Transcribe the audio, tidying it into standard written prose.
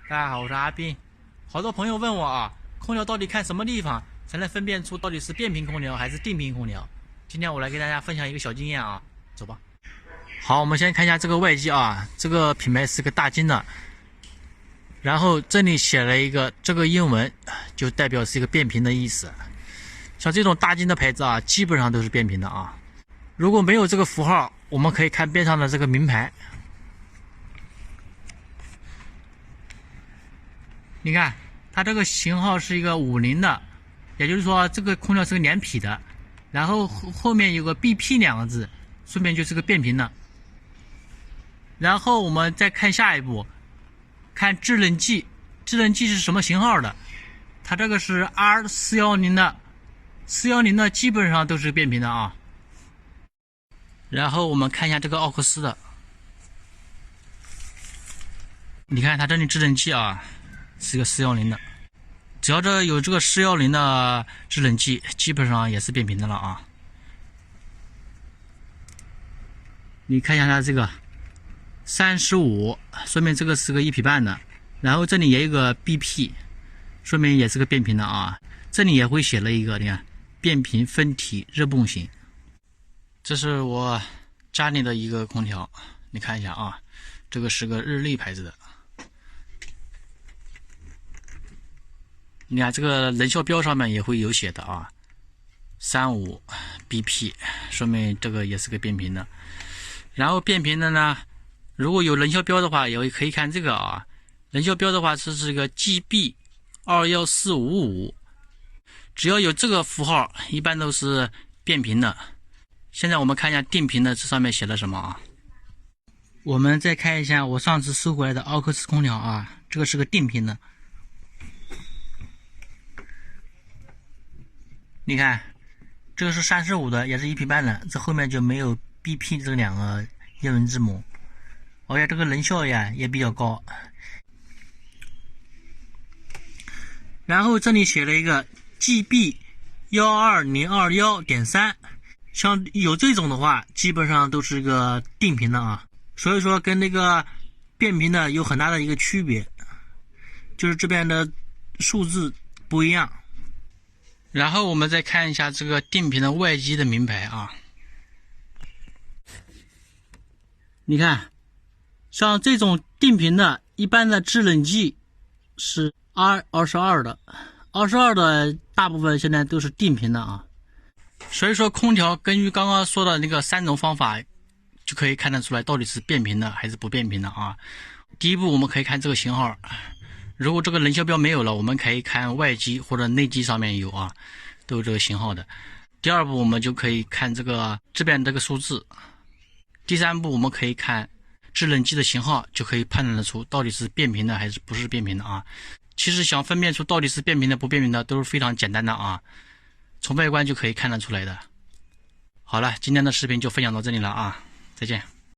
大家好，我是阿斌。好多朋友问我啊，空调到底看什么地方才能分辨出到底是变频空调还是定频空调？今天我来给大家分享一个小经验啊，走吧。好，我们先看一下这个外机啊，这个品牌是个大金的，然后这里写了一个这个英文，就代表是一个变频的意思。像这种大金的牌子啊，基本上都是变频的啊。如果没有这个符号，我们可以看边上的这个名牌。你看，它这个型号是一个50的，也就是说这个空调是个连匹的，然后后面有个 BP 2个字，说明就是个变频的。然后我们再看下一步，看制冷剂，制冷剂是什么型号的？它这个是 R410的，410的基本上都是变频的啊。然后我们看一下这个奥克斯的，你看它这里制冷剂啊，是个410的，只要这有这个410的制冷剂，基本上也是变频的了啊。你看一下它这个35，说明这个是个1匹半的，然后这里也有个 BP， 说明也是个变频的啊。这里也会写了一个，你看变频分体热泵型。这是我家里的一个空调，你看一下啊，这个是个日立牌子的。你看这个能效标上面也会有写的啊，35 BP， 说明这个也是个变频的。然后变频的呢，如果有能效标的话，也可以看这个啊，能效标的话这是个 GB21455， 只要有这个符号，一般都是变频的。现在我们看一下定频的，这上面写了什么啊？我们再看一下我上次收回来的奥克斯空调啊，这个是个定频的。你看，这个是35的，也是1匹半的，这后面就没有 BP 这2个英文字母，而且这个能效呀也比较高。然后这里写了一个 GB12021.3， 像有这种的话，基本上都是个定频的啊，所以说跟那个变频的有很大的一个区别，就是这边的数字不一样。然后我们再看一下这个定频的外机的名牌啊，你看，像这种定频的，一般的制冷剂是 R22的，22的大部分现在都是定频的啊。所以说空调根据刚刚说的那个3种方法，就可以看得出来到底是变频的还是不变频的啊。第一步我们可以看这个型号。如果这个能效标没有了，我们可以看外机或者内机上面有啊，都有这个型号的。第二步我们就可以看这边这个数字。第三步我们可以看制冷剂的型号，就可以判断得出到底是变频的还是不是变频的啊。其实想分辨出到底是变频的不变频的都是非常简单的啊，从外观就可以看得出来的。好了，今天的视频就分享到这里了啊，再见。